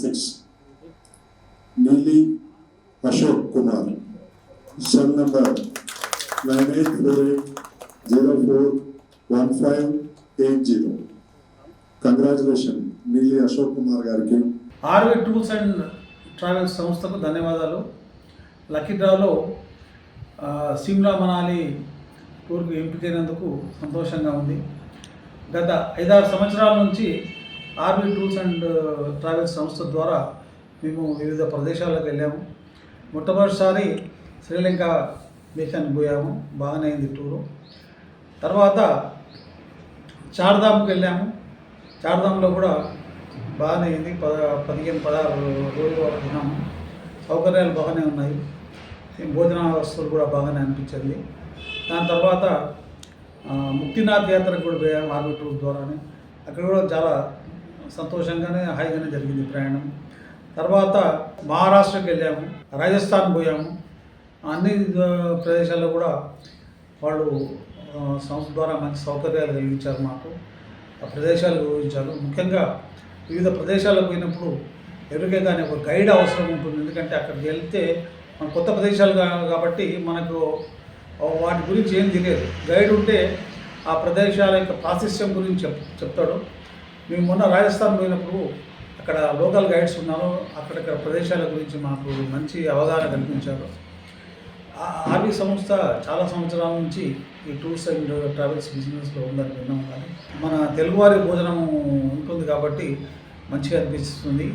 6 Neeli Ashok Kumar, cell number 9848041580. Congratulations, Neeli Ashok Kumar గారికి. RV tours and travels సంస్థకు ధన్యవాదాలు. Lucky డ్రాలో సిమ్లా మనాలి టూర్కు ఎంపికైనందుకు సంతోషంగా ఉంది. గత 5-6 సంవత్సరాల నుంచి ఆర్వి టూర్స్ అండ్ ట్రావెల్స్ సంస్థ ద్వారా మేము వివిధ ప్రదేశాలకు వెళ్ళాము. మొట్టమొదటిసారి శ్రీలంక దేశానికి పోయాము, బాగానే అయింది టూరు. తర్వాత చార్ధామ్కి వెళ్ళాము, చార్ధామ్లో కూడా బాగానే అయింది. 15-16 రోజుల వరకు ఉన్నాము. సౌకర్యాలు బాగానే ఉన్నాయి, భోజన వస్తువులు కూడా బాగానే అనిపించింది. దాని తర్వాత ముక్తినాథ్ యాత్రకు కూడా పోయాము ఆర్వి టూర్ ద్వారానే. అక్కడ కూడా చాలా సంతోషంగానే హాయిగానే జరిగింది ప్రయాణం. తర్వాత మహారాష్ట్రకి వెళ్ళాము, రాజస్థాన్ పోయాము. అన్ని ప్రదేశాల్లో కూడా వాళ్ళు సంస్థ ద్వారా మంచి సౌకర్యాలు కలిగించారు మాకు. ఆ ప్రదేశాలు వివరించారు. ముఖ్యంగా వివిధ ప్రదేశాలకు పోయినప్పుడు ఎవరికైనా ఒక గైడ్ అవసరం ఉంటుంది. ఎందుకంటే అక్కడికి వెళ్తే మన కొత్త ప్రదేశాలు కాబట్టి మనకు వాటి గురించి ఏం తెలియదు. గైడ్ ఉంటే ఆ ప్రదేశాల యొక్క ప్రాశస్త్యం గురించి చెప్తాడు. మేము మొన్న రాజస్థాన్ పోయినప్పుడు అక్కడ లోకల్ గైడ్స్ ఉన్నారు. అక్కడక్కడ ప్రదేశాల గురించి మాకు మంచి అవగాహన కల్పించారు. ఆర్వి సంస్థ చాలా సంవత్సరాల నుంచి ఈ టూర్స్ అండ్ ట్రావెల్స్ బిజినెస్లో ఉందని విన్నాము. కానీ మన తెలుగువారి భోజనం ఉంటుంది కాబట్టి మంచిగా అనిపిస్తుంది.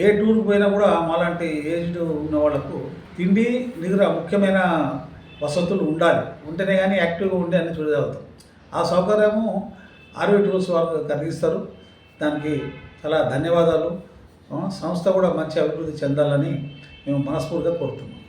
ఏ టూర్కి పోయినా కూడా మాలాంటి ఏజ్డ్ ఉన్న వాళ్ళకు తిండి, నిద్ర ముఖ్యమైన వసతులు ఉండాలి. ఉంటేనే కానీ యాక్టివ్గా ఉండి అన్ని చూడగలుగుతాం. ఆ సౌకర్యము ఆర్వి టూర్స్ వాళ్ళు కలిగిస్తారు. దానికి చాలా ధన్యవాదాలు. సంస్థ కూడా మంచి అభివృద్ధి చెందాలని మేము మనస్ఫూర్తిగా కోరుతున్నాం.